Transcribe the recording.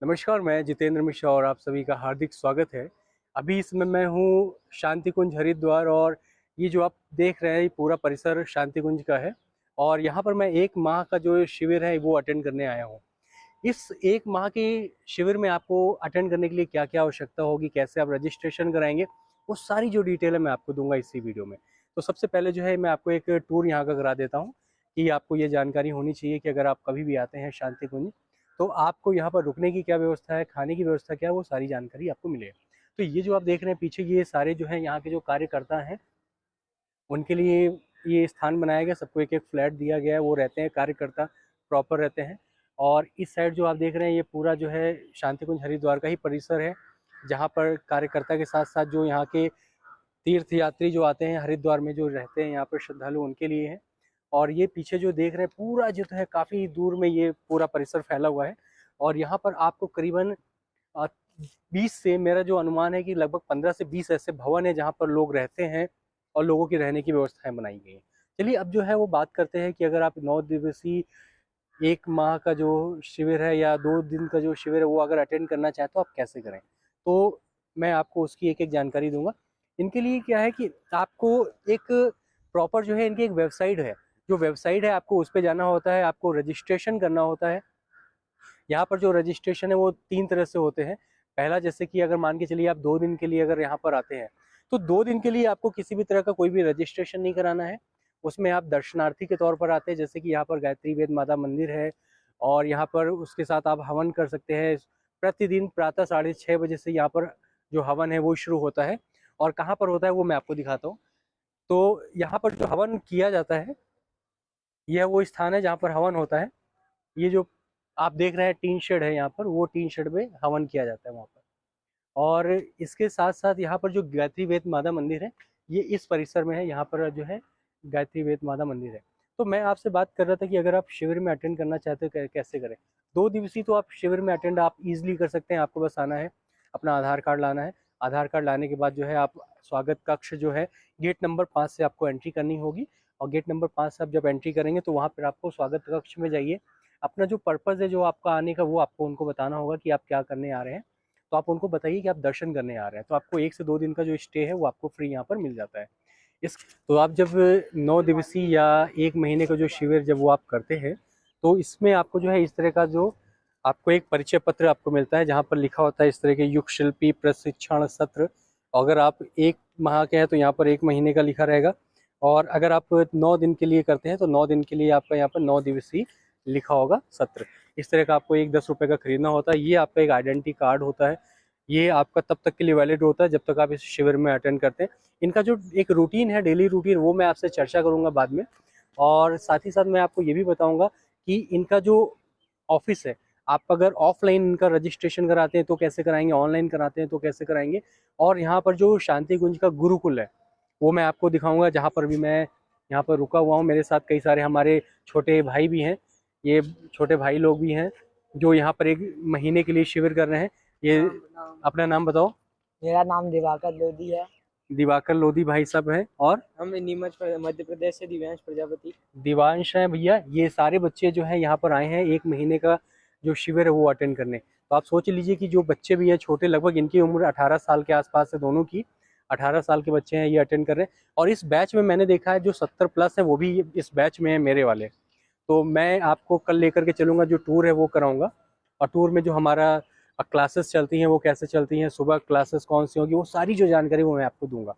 नमस्कार, मैं जितेंद्र मिश्रा और आप सभी का हार्दिक स्वागत है। अभी इसमें मैं हूँ शांति कुंज हरिद्वार और ये जो आप देख रहे हैं ये पूरा परिसर शांति कुंज का है। और यहाँ पर मैं 1 माह का जो शिविर है वो अटेंड करने आया हूँ। इस 1 माह के शिविर में आपको अटेंड करने के लिए क्या-क्या आवश्यकता होगी, कैसे आप रजिस्ट्रेशन कराएँगे, वो सारी जो डिटेल है मैं आपको दूँगा इसी वीडियो में। तो सबसे पहले जो है मैं आपको एक टूर यहाँ का करा देता हूँ कि आपको ये जानकारी होनी चाहिए कि अगर आप कभी भी आते हैं शांति कुंज तो आपको यहाँ पर रुकने की क्या व्यवस्था है, खाने की व्यवस्था क्या है, वो सारी जानकारी आपको मिलेगी। तो ये जो आप देख रहे हैं पीछे ये सारे जो हैं यहाँ के जो कार्यकर्ता हैं, उनके लिए ये स्थान बनाया गया, सबको एक-एक फ्लैट दिया गया है, वो रहते हैं कार्यकर्ता प्रॉपर रहते हैं। और इस साइड जो आप देख रहे हैं ये पूरा जो है शांति कुंज हरिद्वार का ही परिसर है, जहाँ पर कार्यकर्ता के साथ-साथ जो यहाँ के तीर्थयात्री जो आते हैं हरिद्वार में जो रहते हैं यहाँ पर श्रद्धालु उनके लिए है। और ये पीछे जो देख रहे हैं पूरा जो है काफ़ी दूर में ये पूरा परिसर फैला हुआ है। और यहाँ पर आपको करीबन 20 से मेरा जो अनुमान है कि लगभग 15 से 20 ऐसे भवन है जहाँ पर लोग रहते हैं और लोगों की रहने की व्यवस्थाएं बनाई गई हैं। चलिए अब जो है वो बात करते हैं कि अगर आप 9 दिवसीय 1 माह का जो शिविर है या 2 दिन का जो शिविर है वो अगर अटेंड करना चाहें तो आप कैसे करें। तो मैं आपको उसकी एक-एक जानकारी दूँगा। इनके लिए क्या है कि आपको एक प्रॉपर जो है इनकी एक वेबसाइट है। जो वेबसाइट है आपको उस पे जाना होता है, आपको रजिस्ट्रेशन करना होता है। यहाँ पर जो रजिस्ट्रेशन है वो 3 तरह से होते हैं। पहला जैसे कि अगर मान के चलिए आप 2 दिन के लिए अगर यहाँ पर आते हैं, तो 2 दिन के लिए आपको किसी भी तरह का कोई भी रजिस्ट्रेशन नहीं कराना है। उसमें आप दर्शनार्थी के तौर पर आते हैं, जैसे कि यहाँ पर गायत्री वेद माता मंदिर है और यहाँ पर उसके साथ आप हवन कर सकते हैं। प्रतिदिन प्रातः 6:30 बजे से यहाँ पर जो हवन है वो शुरू होता है। और कहाँ पर होता है वो मैं आपको दिखाता हूँ। तो यहाँ पर जो हवन किया जाता है, यह वो स्थान है जहाँ पर हवन होता है। ये जो आप देख रहे हैं टीन शेड है यहाँ पर, वो टीन शेड में हवन किया जाता है वहाँ पर। और इसके साथ-साथ यहाँ पर जो गायत्री वेद माता मंदिर है, ये इस परिसर में है, यहाँ पर जो है गायत्री वेद माता मंदिर है। तो मैं आपसे बात कर रहा था कि अगर आप शिविर में अटेंड करना चाहते हो कैसे करें? 2 दिवसीय तो आप शिविर में अटेंड आप ईज़िली कर सकते हैं, आपको बस आना है, अपना आधार कार्ड लाना है। आधार कार्ड लाने के बाद जो है आप स्वागत कक्ष जो है गेट नंबर 5 से आपको एंट्री करनी होगी। और गेट नंबर 5 से आप जब एंट्री करेंगे तो वहाँ पर आपको स्वागत कक्ष में जाइए। अपना जो पर्पज़ है जो आपका आने का वो आपको उनको बताना होगा कि आप क्या करने आ रहे हैं। तो आप उनको बताइए कि आप दर्शन करने आ रहे हैं, तो आपको 1 से 2 दिन का जो स्टे है वो आपको फ्री यहाँ पर मिल जाता है। इस तो आप जब 9 दिवसीय या 1 महीने का जो शिविर जब वो आप करते हैं, तो इसमें आपको जो है इस तरह का जो आपको एक परिचय पत्र आपको मिलता है, जहाँ पर लिखा होता है इस तरह के युग शिल्पी प्रशिक्षण सत्र। अगर आप 1 माह के हैं तो यहाँ पर 1 महीने का लिखा रहेगा। और अगर आप 9 दिन के लिए करते हैं तो 9 दिन के लिए आपका यहाँ पर 9 दिवसीय लिखा होगा सत्र। इस तरह का आपको एक 10 रुपये का खरीदना होता है। ये आपका एक आइडेंटिटी कार्ड होता है। ये आपका तब तक के लिए वैलिड होता है जब तक आप इस शिविर में अटेंड करते हैं। इनका जो एक रूटीन है, डेली रूटीन, वो मैं आपसे चर्चा करूँगा बाद में। और साथ ही साथ मैं आपको ये भी बताऊँगा कि इनका जो ऑफ़िस है, आप अगर ऑफ़लाइन इनका रजिस्ट्रेशन कराते हैं तो कैसे कराएँगे, ऑनलाइन कराते हैं तो कैसे कराएँगे। और यहाँ पर जो शांति कुंज का गुरुकुल है, वो मैं आपको दिखाऊँगा, जहाँ पर भी मैं यहाँ पर रुका हुआ हूँ। मेरे साथ कई सारे हमारे छोटे भाई भी हैं। ये छोटे भाई लोग भी हैं जो यहाँ पर 1 महीने के लिए शिविर कर रहे हैं। ये अपना नाम बताओ। मेरा नाम दिवाकर लोधी है। दिवाकर लोधी भाई साहब हैं। और हम नीमच मध्य प्रदेश से दिव्यांश प्रजापति। दिवांश हैं भैया। ये सारे बच्चे जो हैं यहाँ पर आए हैं 1 महीने का जो शिविर है वो अटेंड करने। तो आप सोच लीजिए कि जो बच्चे भी हैं छोटे, लगभग इनकी उम्र 18 साल के आसपास है, दोनों की 18 साल के बच्चे हैं, ये अटेंड कर रहे हैं। और इस बैच में मैंने देखा है जो 70 प्लस है वो भी इस बैच में है मेरे वाले। तो मैं आपको कल लेकर के चलूँगा, जो टूर है वो कराऊँगा। और टूर में जो हमारा क्लासेस चलती हैं वो कैसे चलती हैं, सुबह क्लासेस कौन सी होगी, वो सारी जो जानकारी वो मैं आपको दूंगा।